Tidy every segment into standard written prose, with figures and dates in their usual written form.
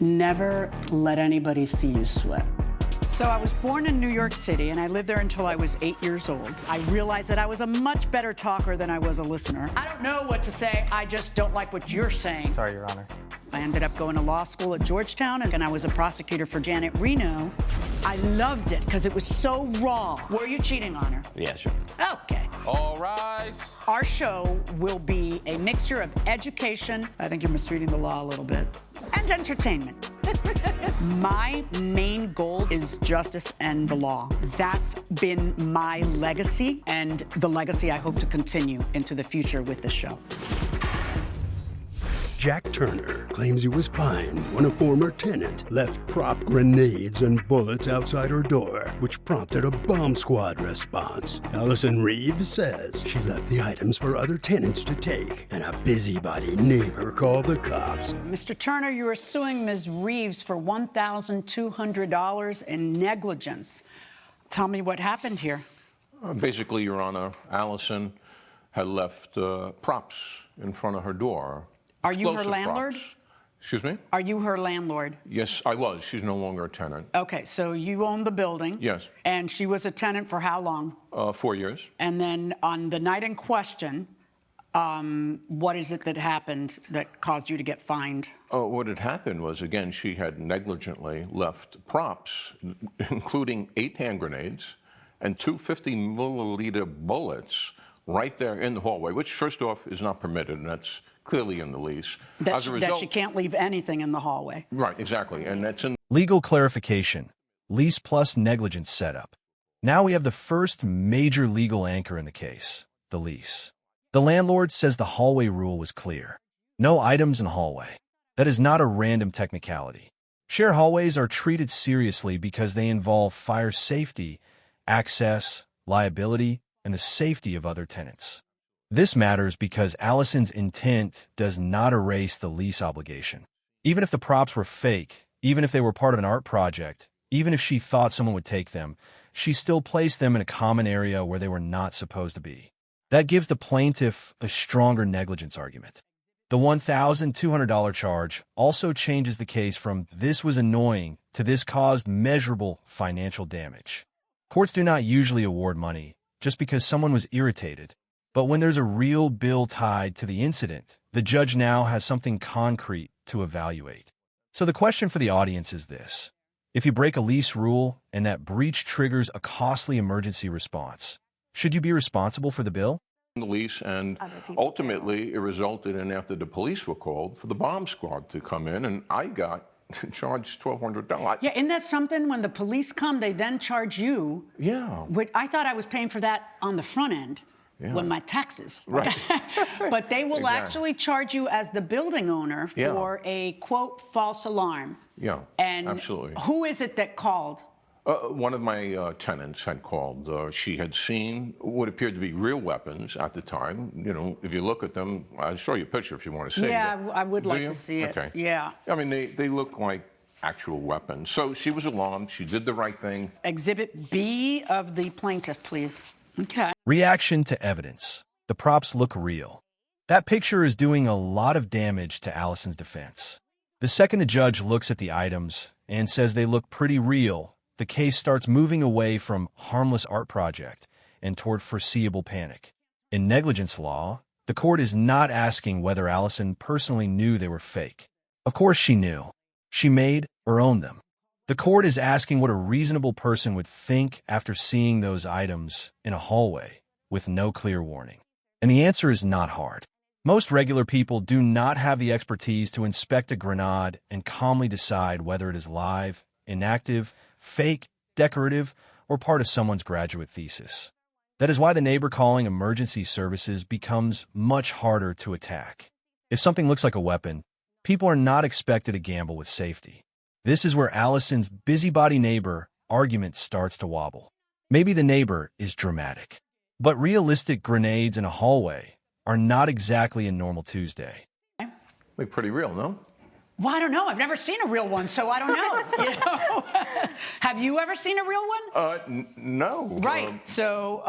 Never let anybody see you sweat. So I was born in New York City, and I lived there until I was 8 years old. I realized that I was a much better talker than I was a listener. I don't know what to say, I just don't like what you're saying. Sorry, Your Honor. I ended up going to law school at Georgetown, and I was a prosecutor for Janet Reno. I loved it because it was so raw. Were you cheating on her? Yeah, sure. Okay. All rise. Our show will be a mixture of education, I think you're misreading the law a little bit, and entertainment. My main goal is justice and the law. That's been my legacy, and the legacy I hope to continue into the future with this show. Jack Turner claims he was fined when a former tenant left prop grenades and bullets outside her door, which prompted a bomb squad response. Allison Reeves says she left the items for other tenants to take, and a busybody neighbor called the cops. Mr. Turner, you are suing Ms. Reeves for $1,200 in negligence. Tell me what happened here. Basically, Your Honor, Allison had left props in front of her door. Are you her Explosive landlord? props. Excuse me? Are you her landlord? Yes, I was. She's no longer a tenant. Okay, so you own the building. Yes. And she was a tenant for how long? 4 years. And then on the night in question, what is it that happened that caused you to get fined? What had happened was, again, she had negligently left props, including 8 hand grenades and 2 50-milliliter bullets right there in the hallway, which, first off, is not permitted, and that's clearly in the lease. As a result, that she can't leave anything in the hallway. Right, exactly, and that's in... Legal clarification. Lease plus negligence setup. Now we have the first major legal anchor in the case, the lease. The landlord says the hallway rule was clear. No items in hallway. That is not a random technicality. Shared hallways are treated seriously because they involve fire safety, access, liability, and the safety of other tenants. This matters because Allison's intent does not erase the lease obligation. Even if the props were fake, even if they were part of an art project, even if she thought someone would take them, she still placed them in a common area where they were not supposed to be. That gives the plaintiff a stronger negligence argument. The $1,200 charge also changes the case from "this was annoying" to "this caused measurable financial damage." Courts do not usually award money just because someone was irritated. But when there's a real bill tied to the incident, the judge now has something concrete to evaluate. So the question for the audience is this. If you break a lease rule and that breach triggers a costly emergency response, should you be responsible for the bill? The lease, and ultimately it resulted in, after the police were called, for the bomb squad to come in, and I got charged $1,200. Yeah, isn't that something? When the police come, they then charge you. Yeah. I thought I was paying for that on the front end. Yeah. When my taxes. Right. But they will Exactly. actually charge you as the building owner for a, quote, false alarm. Yeah, and absolutely. Who is it that called? One of my tenants had called. She had seen what appeared to be real weapons at the time. You know, if you look at them, I'll show you a picture if you want to see it. Yeah, I would like you? to see it. Okay. Yeah. I mean, they look like actual weapons. So she was alarmed. She did the right thing. Exhibit B of the plaintiff, please. Okay. Reaction to evidence. The props look real. That picture is doing a lot of damage to Allison's defense. The second the judge looks at the items and says they look pretty real, the case starts moving away from harmless art project and toward foreseeable panic. In negligence law, the court is not asking whether Allison personally knew they were fake. Of course she knew. She made or owned them. The court is asking what a reasonable person would think after seeing those items in a hallway with no clear warning. And the answer is not hard. Most regular people do not have the expertise to inspect a grenade and calmly decide whether it is live, inactive, fake, decorative, or part of someone's graduate thesis. That is why the neighbor calling emergency services becomes much harder to attack. If something looks like a weapon, people are not expected to gamble with safety. This is where Allison's busybody neighbor argument starts to wobble. Maybe the neighbor is dramatic, but realistic grenades in a hallway are not exactly a normal Tuesday. Look pretty real, no? Well, I don't know. I've never seen a real one, so I don't know. You know? Have you ever seen a real one? No. Right. So.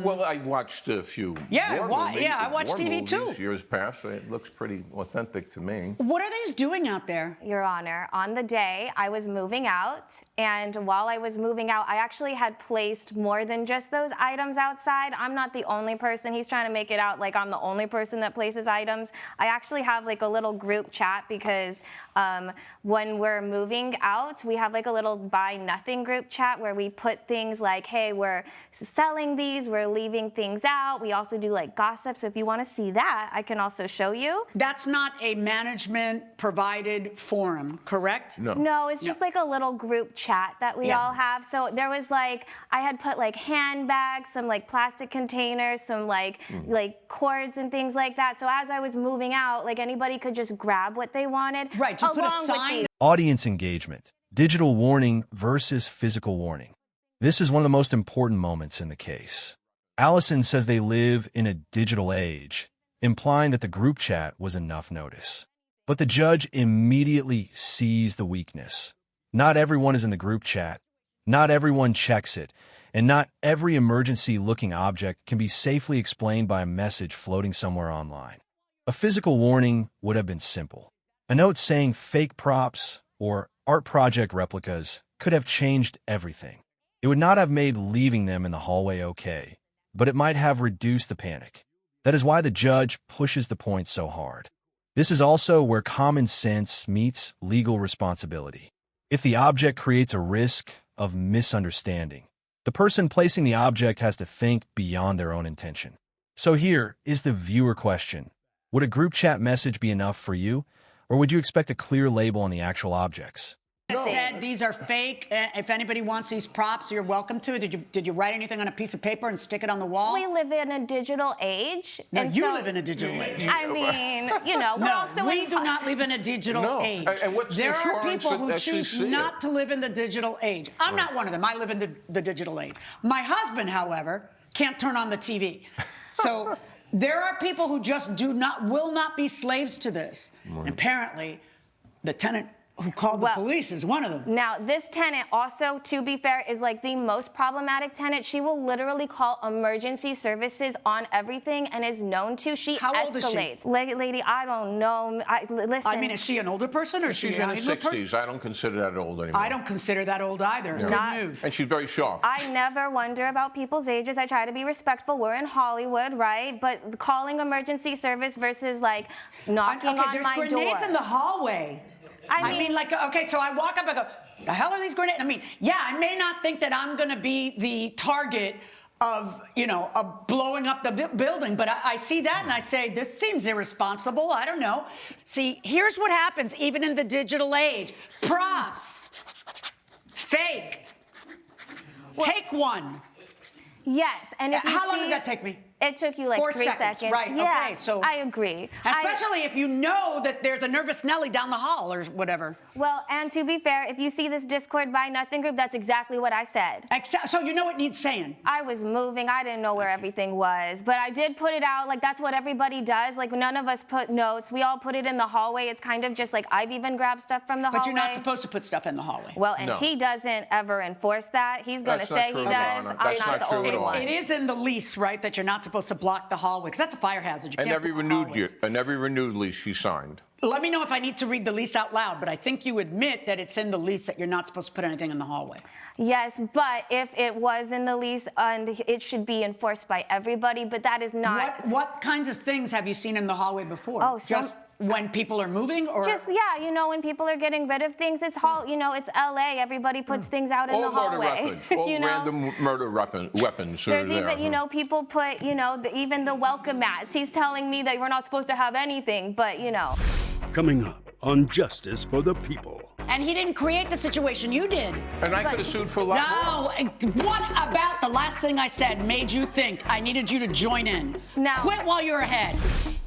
Well, I watched a few. Yeah, war I movies, watch war TV movies too. Years past, it looks pretty authentic to me. What are these doing out there? Your Honor, on the day I was moving out, and while I was moving out, I actually had placed more than just those items outside. I'm not the only person. He's trying to make it out like I'm the only person that places items. I actually have like a little group chat because when we're moving out, we have like a little buy nothing group chat where we put things like, hey, we're selling these, we're leaving things out. We also do like gossip. So if you want to see that, I can also show you. That's not a management provided forum, correct? No. No, it's just like a little group chat that we all have. So there was like, I had put like handbags, some like plastic containers, some like cords and things like that. So as I was moving out, like anybody could just grab what they wanted. Right, you put a along with sign. the- Audience engagement, digital warning versus physical warning. This is one of the most important moments in the case. Allison says they live in a digital age, implying that the group chat was enough notice. But the judge immediately sees the weakness. Not everyone is in the group chat, not everyone checks it, and not every emergency-looking object can be safely explained by a message floating somewhere online. A physical warning would have been simple. A note saying fake props or art project replicas could have changed everything. It would not have made leaving them in the hallway okay, but it might have reduced the panic. That is why the judge pushes the point so hard. This is also where common sense meets legal responsibility. If the object creates a risk of misunderstanding, the person placing the object has to think beyond their own intention. So here is the viewer question. Would a group chat message be enough for you, or would you expect a clear label on the actual objects? It said these are fake. If anybody wants these props, you're welcome to. Did you write anything on a piece of paper and stick it on the wall? We live in a digital age. No, and you so, live in a digital age. I mean, you know, we're No, also we in, do not live in a digital No. age. And what's the there are assurance people who that she choose see it? not to live in the digital age. I'm not one of them. I live in the digital age. My husband, however, can't turn on the TV. So there are people who just will not be slaves to this. And apparently, the tenant who called the police is one of them. Now, this tenant also, to be fair, is like the most problematic tenant. She will literally call emergency services on everything and is known to. She How escalates. old is she? Lady, I don't know. Listen. I mean, is she an older person or is she She's a in her younger person? 60s. I don't consider that old anymore. I don't consider that old either. Good move. And she's very sharp. I never wonder about people's ages. I try to be respectful. We're in Hollywood, right? But calling emergency service versus like knocking on there's my door. grenades in the hallway. I mean, like, okay, so I walk up, I go, the hell are these grenades? I mean, yeah, I may not think that I'm going to be the target of, of blowing up the building, but I see that and I say, this seems irresponsible. I don't know. See, here's what happens, even in the digital age. Props. Fake. Take one. Yes, and if you How long see, did that take me? It took you like 4 3 seconds. Right, Yeah, okay, so. I agree. Especially if you know that there's a nervous Nelly down the hall or whatever. Well, and to be fair, if you see this Discord by Nothing group, that's exactly what I said. So you know it needs saying. I was moving. I didn't know where everything was. But I did put it out. Like, that's what everybody does. Like, none of us put notes. We all put it in the hallway. It's kind of just like I've even grabbed stuff from the hallway. But you're not supposed to put stuff in the hallway. Well, and No. he doesn't ever enforce that. He's going to That's not say true, he Your does. Honor. I'm That's not not the true only at all. one. It is in the lease, right, that you're not supposed to block the hallway, because that's a fire hazard. You And can't every block hallways. renewed lease she signed. Let me know if I need to read the lease out loud, but I think you admit that it's in the lease that you're not supposed to put anything in the hallway. Yes, but if it was in the lease, and it should be enforced by everybody, but that is not. What kinds of things have you seen in the hallway before? Oh, just when people are moving, or Just, yeah, when people are getting rid of things, it's it's LA. Everybody puts things out in All the murder hallway. weapons. All random murder weapons are There's there. even, people put, even the welcome mats. He's telling me that we're not supposed to have anything, but, Coming up on Justice for the People. And he didn't create the situation, you did. And I could have sued for a lot more. No, what about the last thing I said made you think I needed you to join in? Now- Quit while you're ahead.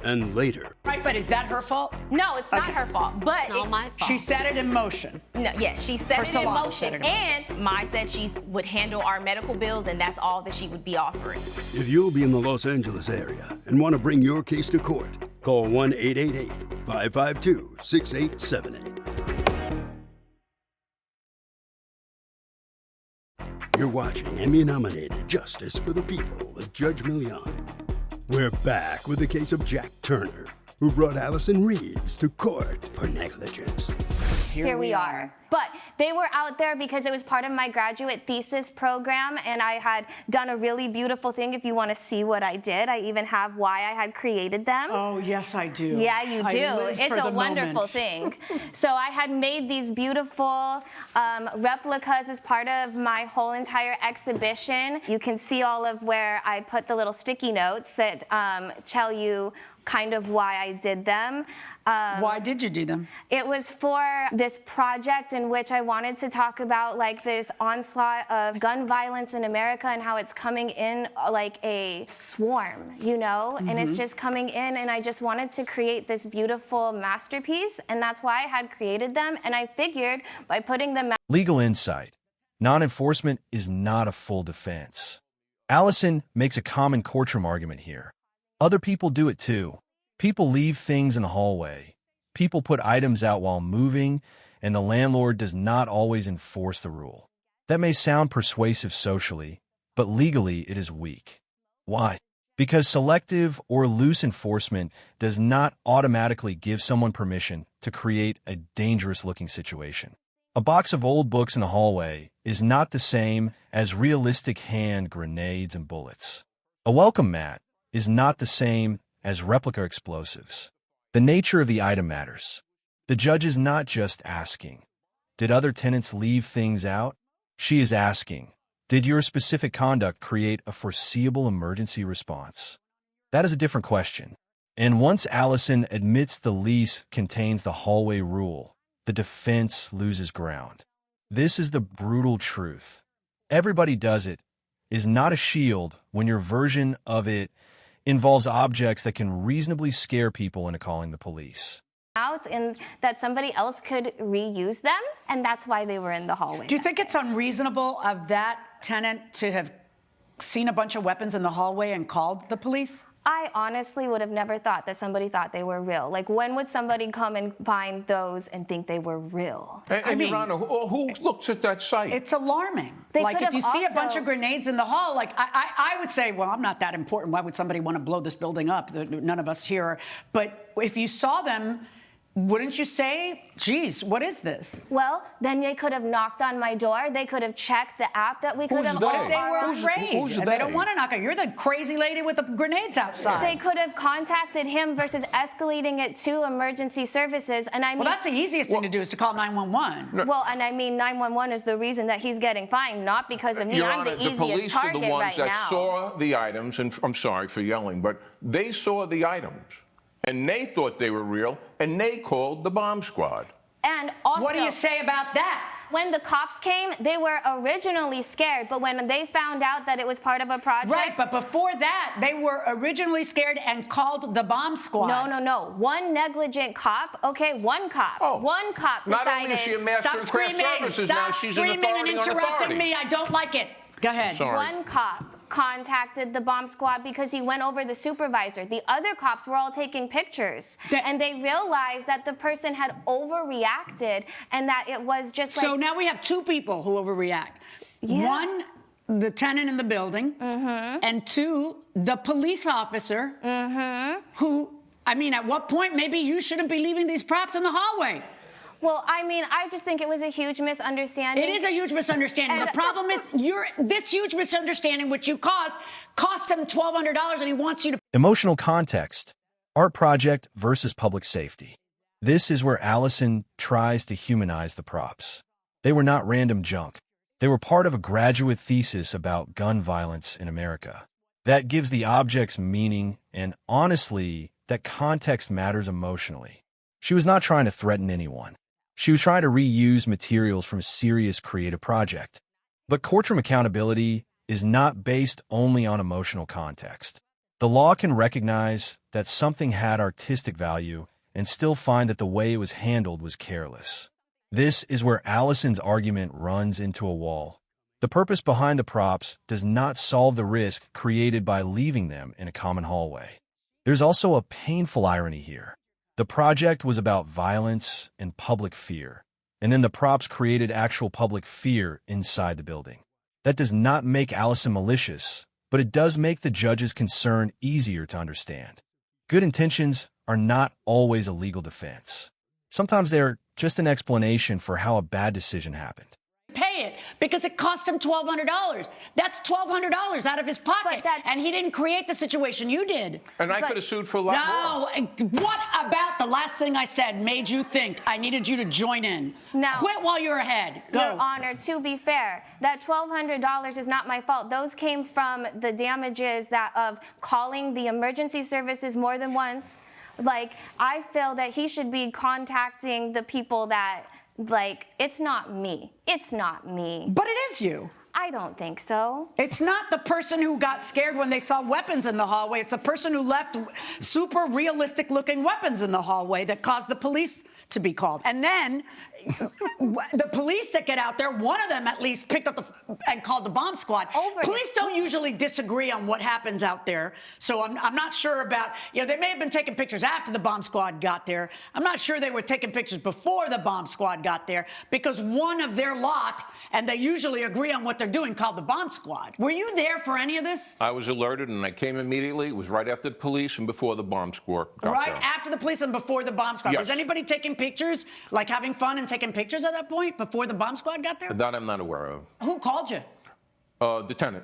And later, Right, but is that her fault? No, it's not her fault. But It's not my fault. She set it in motion. No, yes, she set Her it in salon motion, set it in and Mai said she would handle our medical bills, and that's all that she would be offering. if you'll be in the Los Angeles area and want to bring your case to court, Call 1-888-552-6878. You're watching Emmy-nominated Justice for the People with Judge Millian. We're back with the case of Jack Turner, who brought Allison Reeves to court for negligence. Here we are. But they were out there because it was part of my graduate thesis program, and I had done a really beautiful thing. If you want to see what I did, I even have why I had created them. Oh, yes, I do. Yeah, you do. It's a wonderful thing. So I had made these beautiful replicas as part of my whole entire exhibition. You can see all of where I put the little sticky notes that tell you kind of why I did them. Why did you do them? It was for this project in which I wanted to talk about like this onslaught of gun violence in America and how it's coming in like a swarm, you know, and it's just coming in, and I just wanted to create this beautiful masterpiece, and that's why I had created them, and I figured by putting them out. Legal insight. Non-enforcement is not a full defense. Allison makes a common courtroom argument here. Other people do it too. People leave things in the hallway. People put items out while moving, and the landlord does not always enforce the rule. That may sound persuasive socially, but legally it is weak. Why? Because selective or loose enforcement does not automatically give someone permission to create a dangerous-looking situation. A box of old books in the hallway is not the same as realistic hand grenades and bullets. A welcome mat is not the same as replica explosives. The nature of the item matters. The judge is not just asking, did other tenants leave things out? She is asking, did your specific conduct create a foreseeable emergency response? That is a different question. And once Allison admits the lease contains the hallway rule, the defense loses ground. This is the brutal truth. Everybody does it is not a shield when your version of it involves objects that can reasonably scare people into calling the police. Out and that somebody else could reuse them, and that's why they were in the hallway. Do you think it's unreasonable of that tenant to have seen a bunch of weapons in the hallway and called the police? I honestly would have never thought that somebody thought they were real. Like, when would somebody come and find those and think they were real? And Your Honor, who looks at that site? It's alarming. They like, could if you have see a bunch also- of grenades in the hall, like, I would say, well, I'm not that important. Why would somebody want to blow this building up? None of us here are. But if you saw them, wouldn't you say, geez, what is this? Well, then they could have knocked on my door. They could have checked the app that we could Who's have. they? What if they were Who's- afraid? who's and they? they don't want to knock on. You're the crazy lady with the grenades outside. They could have contacted him versus escalating it to emergency services. And I mean, well, that's the easiest thing to do is to call 911. well, and I mean, 911 is the reason that he's getting fined, not because of me. Your I'm Honor, the the easiest police are target the ones right that now. saw the items, and I'm sorry for yelling, but they saw the items, and they thought they were real, and they called the bomb squad. And also, What do you say about that? when the cops came, they were originally scared, but when they found out that it was part of a project. Right, but before that, they were originally scared and called the bomb squad. No. One negligent cop, okay, one cop. Oh, One cop decided. Not only is she a master Stop of craft screaming. services, Stop now she's an screaming and authority on interrupting authorities. me. I don't like it. Go ahead. Sorry. One cop contacted the bomb squad because he went over the supervisor. The other cops were all taking pictures, and they realized that the person had overreacted and that it was just So like. now we have two people who overreact. Yeah. One, the tenant in the building, and two, the police officer who, I mean, at what point maybe you shouldn't be leaving these props in the hallway? Well, I mean, I just think it was a huge misunderstanding. It is a huge misunderstanding. The problem is this huge misunderstanding, which you caused, cost him $1,200, and he wants you to. Emotional context. Art project versus public safety. This is where Allison tries to humanize the props. They were not random junk. They were part of a graduate thesis about gun violence in America. That gives the objects meaning, and honestly, that context matters emotionally. She was not trying to threaten anyone. She was trying to reuse materials from a serious creative project. But courtroom accountability is not based only on emotional context. The law can recognize that something had artistic value and still find that the way it was handled was careless. This is where Allison's argument runs into a wall. The purpose behind the props does not solve the risk created by leaving them in a common hallway. There's also a painful irony here. The project was about violence and public fear, and then the props created actual public fear inside the building. That does not make Allison malicious, but it does make the judge's concern easier to understand. Good intentions are not always a legal defense. Sometimes they're just an explanation for how a bad decision happened. Pay it because it cost him $1,200. That's $1,200 out of his pocket, and he didn't create the situation. You did. And I could have sued for a lot more. No, what about the last thing I said made you think I needed you to join in? Now, quit while you're ahead. Go. Your Honor, to be fair, that $1,200 is not my fault. Those came from the damages of calling the emergency services more than once. Like, I feel that he should be contacting the people that, like, it's not me. It's not me. But it is you. I don't think so. It's not the person who got scared when they saw weapons in the hallway. It's the person who left super realistic looking weapons in the hallway that caused the police to be called. And then the police that get out there, one of them at least picked up and called the bomb squad. Police don't usually disagree on what happens out there. So I'm not sure about, they may have been taking pictures after the bomb squad got there. I'm not sure they were taking pictures before the bomb squad got there because one of their lot, and they usually agree on what they're doing, called the bomb squad. Were you there for any of this? I was alerted and I came immediately. It was right after the police and before the bomb squad got there. Right after the police and before the bomb squad. Yes. Was anybody taking pictures, like having fun and taking pictures at that point before the bomb squad got there? That I'm not aware of. Who called you? The tenant.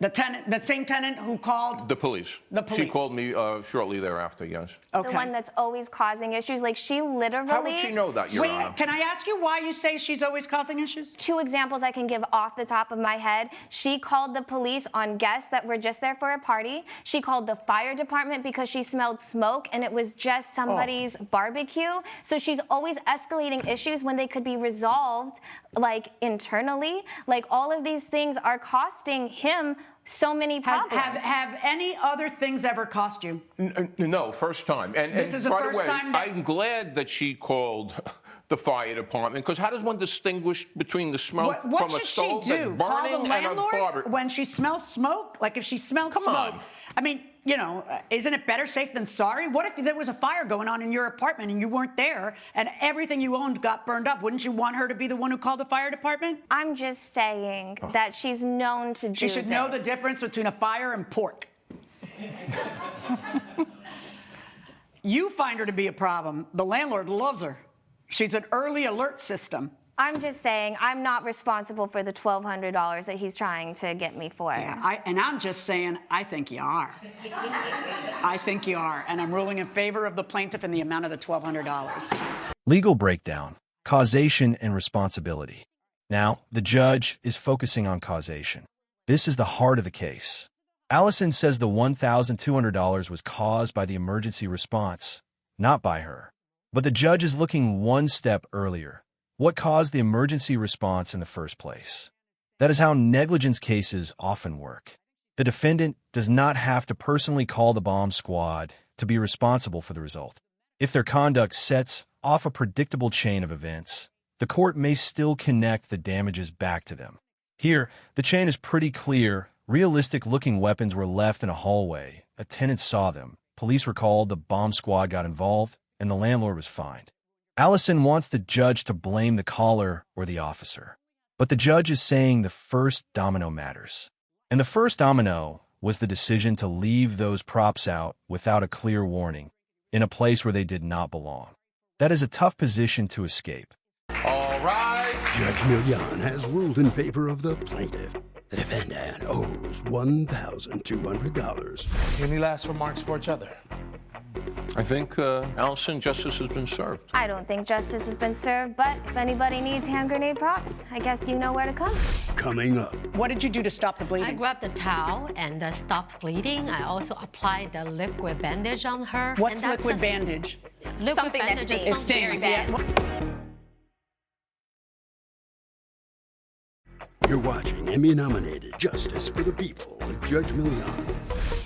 The same tenant who called? The police. The police. She called me shortly thereafter, yes. Okay. The one that's always causing issues. Like, she literally... How would she know that, Your Honor? Wait, can I ask you why you say she's always causing issues? 2 examples I can give off the top of my head. She called the police on guests that were just there for a party. She called the fire department because she smelled smoke and it was just somebody's barbecue. So she's always escalating issues when they could be resolved, like, internally. Like, all of these things are costing him so many problems. Have any other things ever cost you? No, first time. And This is the by first the way, time that- I'm glad that she called the fire department, because how does one distinguish between the smoke What from a should stove she do? that's burning Call the and a landlord barbecue? when she smells smoke? Like, if she smelled Come smoke, on. I mean, isn't it better safe than sorry? What if there was a fire going on in your apartment and you weren't there and everything you owned got burned up? Wouldn't you want her to be the one who called the fire department? I'm just saying that she's known to do She should know the difference between a fire and pork. You find her to be a problem. The landlord loves her. She's an early alert system. I'm just saying I'm not responsible for the $1,200 that he's trying to get me for. Yeah, and I'm just saying, I think you are. I think you are. And I'm ruling in favor of the plaintiff in the amount of the $1,200. Legal breakdown, causation, and responsibility. Now, the judge is focusing on causation. This is the heart of the case. Allison says the $1,200 was caused by the emergency response, not by her. But the judge is looking one step earlier. What caused the emergency response in the first place? That is how negligence cases often work. The defendant does not have to personally call the bomb squad to be responsible for the result. If their conduct sets off a predictable chain of events, the court may still connect the damages back to them. Here, the chain is pretty clear. Realistic-looking weapons were left in a hallway. A tenant saw them. Police were called, the bomb squad got involved, and the landlord was fined. Allison wants the judge to blame the caller or the officer. But the judge is saying the first domino matters. And the first domino was the decision to leave those props out without a clear warning, in a place where they did not belong. That is a tough position to escape. All rise. Judge Milian has ruled in favor of the plaintiff. The defendant owes $1,200. Any last remarks for each other? I think, Allison, justice has been served. I don't think justice has been served, but if anybody needs hand grenade props, I guess you know where to come. Coming up, What did you do to stop the bleeding? I grabbed the towel and stopped bleeding. I also applied the liquid bandage on her. What's and that's liquid just- bandage? Liquid Something that bandage is stings. something Very very bad. bad. you're watching Emmy-nominated Justice for the People with Judge Milian.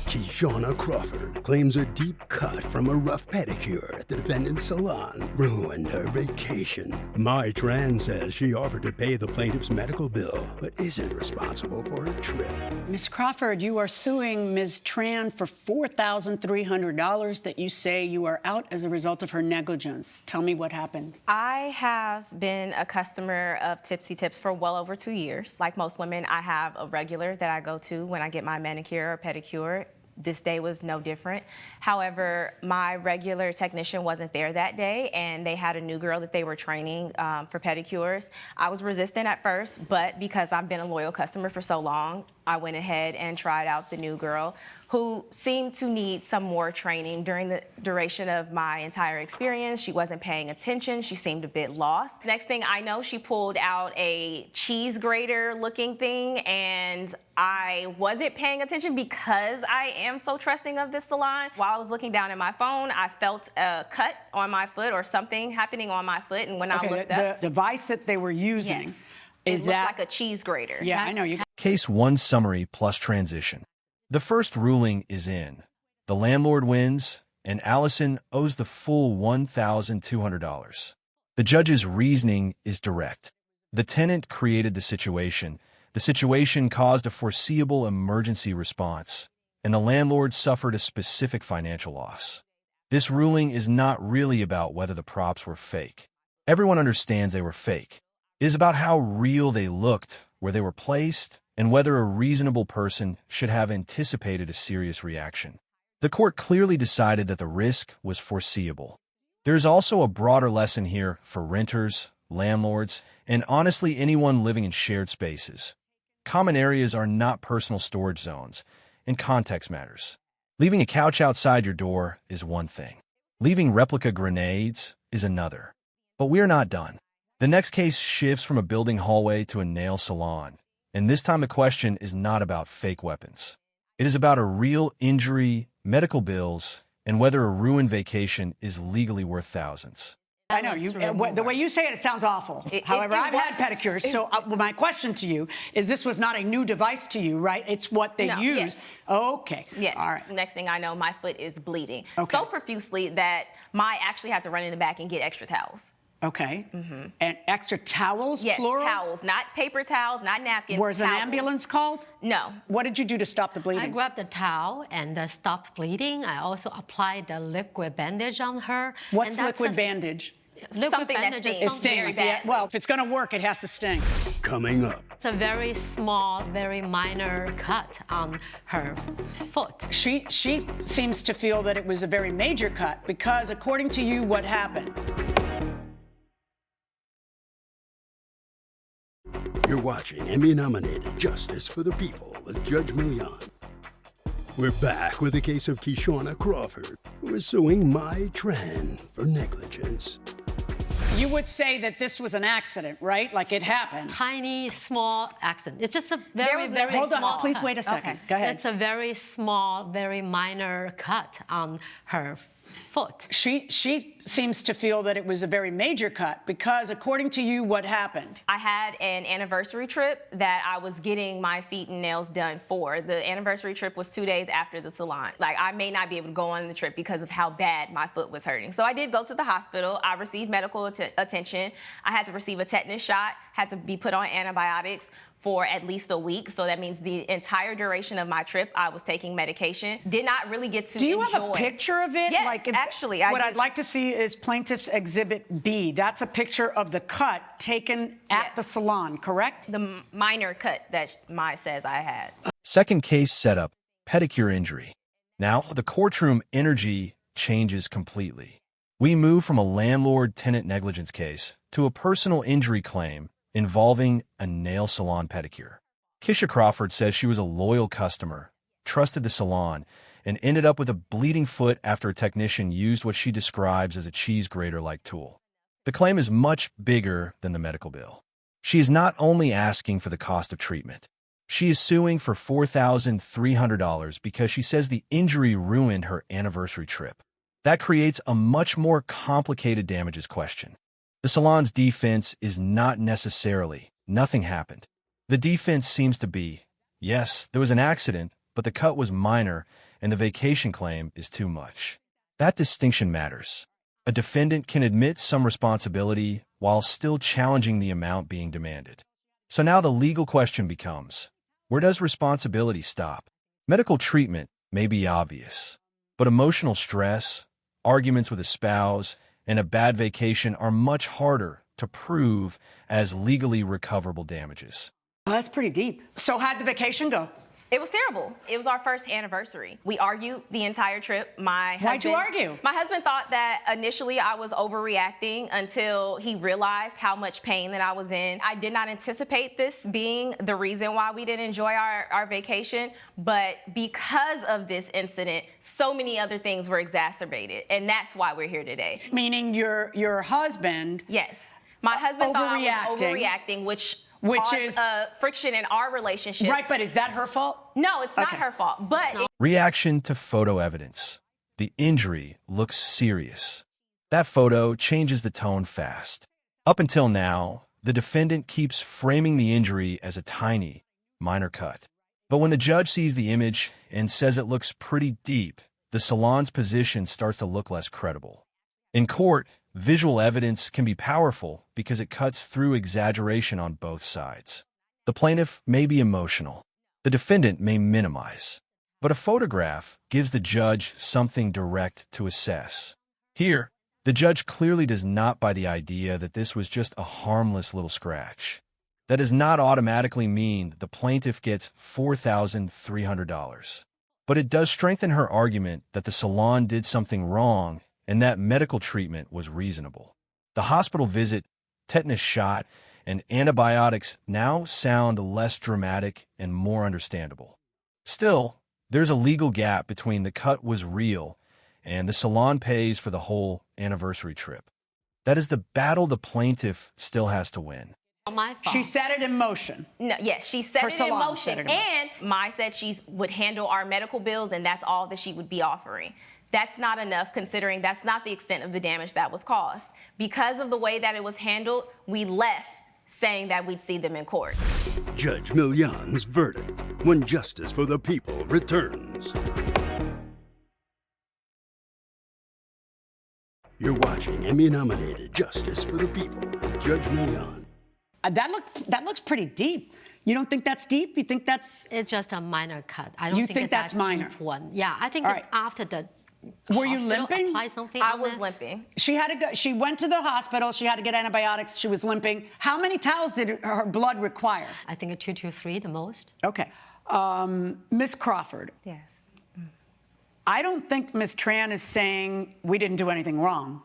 Keyshauna Crawford claims a deep cut from a rough pedicure at the defendant's salon ruined her vacation. My Tran says she offered to pay the plaintiff's medical bill, but isn't responsible for her trip. Ms. Crawford, you are suing Ms. Tran for $4,300 that you say you are out as a result of her negligence. Tell me what happened. I have been a customer of Tipsy Tips for well over 2 years. Like most women, I have a regular that I go to when I get my manicure or pedicure. This day was no different. However, my regular technician wasn't there that day, and they had a new girl that they were training for pedicures. I was resistant at first, but because I've been a loyal customer for so long, I went ahead and tried out the new girl, who seemed to need some more training during the duration of my entire experience. She wasn't paying attention. She seemed a bit lost. Next thing I know, she pulled out a cheese grater looking thing, and I wasn't paying attention because I am so trusting of this salon. While I was looking down at my phone, I felt a cut on my foot or something happening on my foot, and when I looked up, the device that they were using, yes, is it looked that like a cheese grater. Yeah, I know you. Case 1 summary plus transition. The first ruling is in. The landlord wins, and Allison owes the full $1,200. The judge's reasoning is direct. The tenant created the situation. The situation caused a foreseeable emergency response, and the landlord suffered a specific financial loss. This ruling is not really about whether the props were fake. Everyone understands they were fake. It is about how real they looked, where they were placed, and whether a reasonable person should have anticipated a serious reaction. The court clearly decided that the risk was foreseeable. There is also a broader lesson here for renters, landlords, and honestly anyone living in shared spaces. Common areas are not personal storage zones, and context matters. Leaving a couch outside your door is one thing. Leaving replica grenades is another. But we are not done. The next case shifts from a building hallway to a nail salon. And this time the question is not about fake weapons. It is about a real injury, medical bills, and whether a ruined vacation is legally worth thousands. I know you. The way you say it, it sounds awful. However, I've had pedicures, so my question to you is: this was not a new device to you, right? It's what they use. Yes. Okay. Yes. All right. Next thing I know, my foot is bleeding Okay. so profusely that I actually had to run in the back and get extra towels. Okay. And extra towels, Yes, plural? towels, not paper towels, not napkins. Was an towels. ambulance called? No. What did you do to stop the bleeding? I grabbed the towel and stopped bleeding. I also applied the liquid bandage on her. What's and that's liquid bandage? Liquid Something that bandage is stings. something Very Stings. Yeah. bad. Well, if it's going to work, it has to sting. Coming up, It's a very small, very minor cut on her foot. She seems to feel that it was a very major cut because, according to you, what happened? you're watching Emmy-nominated Justice for the People with Judge Millian. We're back with the case of Keyshauna Crawford, who is suing My Tran for negligence. You would say that this was an accident, right? Like it happened. Tiny, small accident. It's just a very, was very no- Hold small on, please cut. wait a second. Okay. Go ahead. It's a very small, very minor cut on her foot. She seems to feel that it was a very major cut because, according to you, what happened? I had an anniversary trip that I was getting my feet and nails done for. The anniversary trip was 2 days after the salon. Like, I may not be able to go on the trip because of how bad my foot was hurting. So I did go to the hospital. I received medical attention. I had to receive a tetanus shot, had to be put on antibiotics for at least a week. So that means the entire duration of my trip, I was taking medication. Did not really get to Do you enjoy. have a picture of it? Yes, actually, I What do. I'd like to see is Plaintiff's Exhibit B. That's a picture of the cut taken at Yes. the salon, correct? The minor cut that Mai says I had. Second case setup, pedicure injury. Now, the courtroom energy changes completely. We move from a landlord-tenant negligence case to a personal injury claim involving a nail salon pedicure. Keisha Crawford says she was a loyal customer, trusted the salon, and ended up with a bleeding foot after a technician used what she describes as a cheese grater-like tool. The claim is much bigger than the medical bill. She is not only asking for the cost of treatment. She is suing for $4,300 because she says the injury ruined her anniversary trip. That creates a much more complicated damages question. The salon's defense is not necessarily, nothing happened. The defense seems to be, yes, there was an accident, but the cut was minor, and the vacation claim is too much. That distinction matters. A defendant can admit some responsibility while still challenging the amount being demanded. So now the legal question becomes, where does responsibility stop? Medical treatment may be obvious, but emotional stress, arguments with a spouse, and a bad vacation are much harder to prove as legally recoverable damages. Oh, that's pretty deep. So how'd the vacation go? It was terrible. It was our first anniversary. We argued the entire trip. Why'd you argue? My husband thought that initially I was overreacting until he realized how much pain that I was in. I did not anticipate this being the reason why we didn't enjoy our vacation, but because of this incident, so many other things were exacerbated, and that's why we're here today. Meaning your husband. Yes. My husband thought I was overreacting, which caused is friction in our relationship. Right, but is that her fault? No, it's not her fault. But Reaction to photo evidence. The injury looks serious. That photo changes the tone fast. Up until now, the defendant keeps framing the injury as a tiny, minor cut. But when the judge sees the image and says it looks pretty deep, the salon's position starts to look less credible. In court, visual evidence can be powerful because it cuts through exaggeration on both sides. The plaintiff may be emotional. The defendant may minimize. But a photograph gives the judge something direct to assess. Here, the judge clearly does not buy the idea that this was just a harmless little scratch. That does not automatically mean the plaintiff gets $4,300. But it does strengthen her argument that the salon did something wrong and that medical treatment was reasonable. The hospital visit, tetanus shot, and antibiotics now sound less dramatic and more understandable. Still, there's a legal gap between the cut was real and the salon pays for the whole anniversary trip. That is the battle the plaintiff still has to win. My fault. She set it in motion. no, yes, she set Her it in salon motion. set it in motion. And Mai said she would handle our medical bills, and that's all that she would be offering. That's not enough, considering that's not the extent of the damage that was caused. Because of the way that it was handled, we left saying that we'd see them in court. Judge Million's verdict when justice for the people returns. You're watching Emmy-nominated Justice for the People with Judge Million. That looks pretty deep. You don't think that's deep? You think that's... It's just a minor cut. I don't You think think that's that's minor? deep one. Yeah, I think All that right. after the Were you hospital limping? apply something I on was that. limping. She had to go. She went to the hospital. She had to get antibiotics. She was limping. How many towels did her blood require? I think 2 to 3 the most. Okay. Ms. Crawford, Yes. I don't think Ms. Tran is saying we didn't do anything wrong.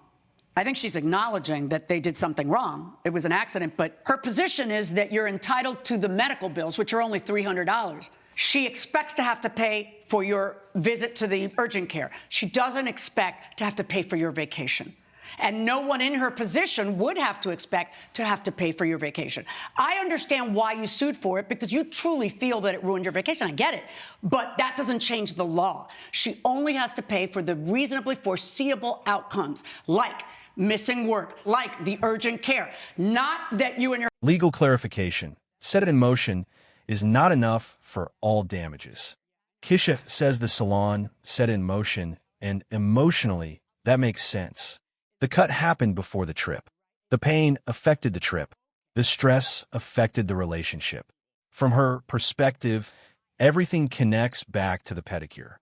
I think she's acknowledging that they did something wrong. It was an accident, but her position is that you're entitled to the medical bills, which are only $300. She expects to have to pay for your visit to the urgent care. She doesn't expect to have to pay for your vacation. And no one in her position would have to expect to have to pay for your vacation. I understand why you sued for it, because you truly feel that it ruined your vacation. I get it. But that doesn't change the law. She only has to pay for the reasonably foreseeable outcomes, like missing work, like the urgent care. Not that you and your... Legal clarification. Set it in motion is not enough for all damages. Kisha says the salon set it in motion, and emotionally, that makes sense. The cut happened before the trip. The pain affected the trip. The stress affected the relationship. From her perspective, everything connects back to the pedicure.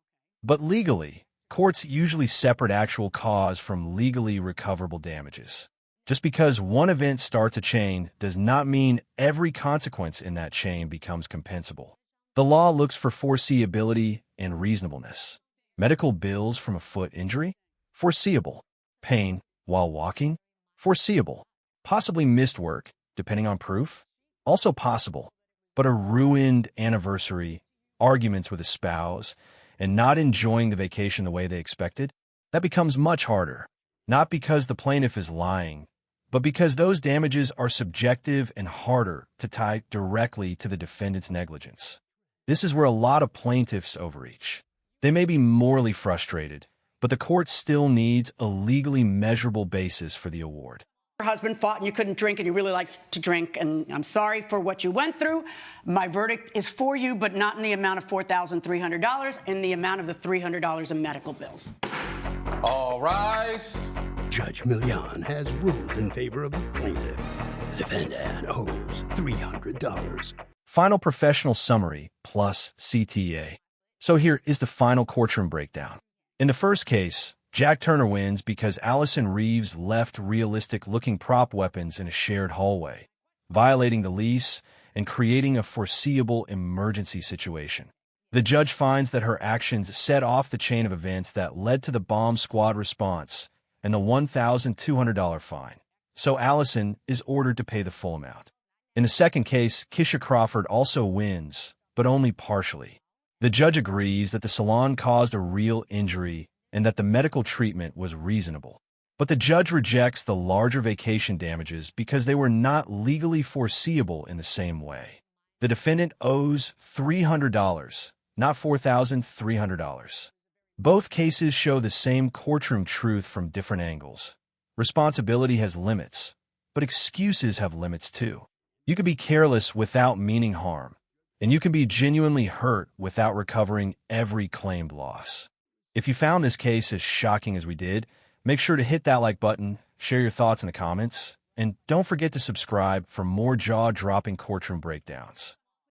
But legally, courts usually separate actual cause from legally recoverable damages. Just because one event starts a chain does not mean every consequence in that chain becomes compensable. The law looks for foreseeability and reasonableness. Medical bills from a foot injury? Foreseeable. Pain while walking? Foreseeable. Possibly missed work, depending on proof? Also possible. But a ruined anniversary, arguments with a spouse, and not enjoying the vacation the way they expected? That becomes much harder. Not because the plaintiff is lying, but because those damages are subjective and harder to tie directly to the defendant's negligence. This is where a lot of plaintiffs overreach. They may be morally frustrated, but the court still needs a legally measurable basis for the award. husband fought and you couldn't drink and you really like to drink, and I'm sorry for what you went through. My verdict is for you, but not in the amount of $4,300, in the amount of the $300 in medical bills. All rise. Judge Millian has ruled in favor of the plaintiff. The defendant owes $300. Final professional summary plus CTA. So here is the final courtroom breakdown. In the first case, Jack Turner wins because Allison Reeves left realistic-looking prop weapons in a shared hallway, violating the lease and creating a foreseeable emergency situation. The judge finds that her actions set off the chain of events that led to the bomb squad response and the $1,200 fine. So Allison is ordered to pay the full amount. In the second case, Kisha Crawford also wins, but only partially. The judge agrees that the salon caused a real injury and that the medical treatment was reasonable. But the judge rejects the larger vacation damages because they were not legally foreseeable in the same way. The defendant owes $300, not $4,300. Both cases show the same courtroom truth from different angles. Responsibility has limits, but excuses have limits too. You can be careless without meaning harm, and you can be genuinely hurt without recovering every claimed loss. If you found this case as shocking as we did, make sure to hit that like button, share your thoughts in the comments, and don't forget to subscribe for more jaw-dropping courtroom breakdowns.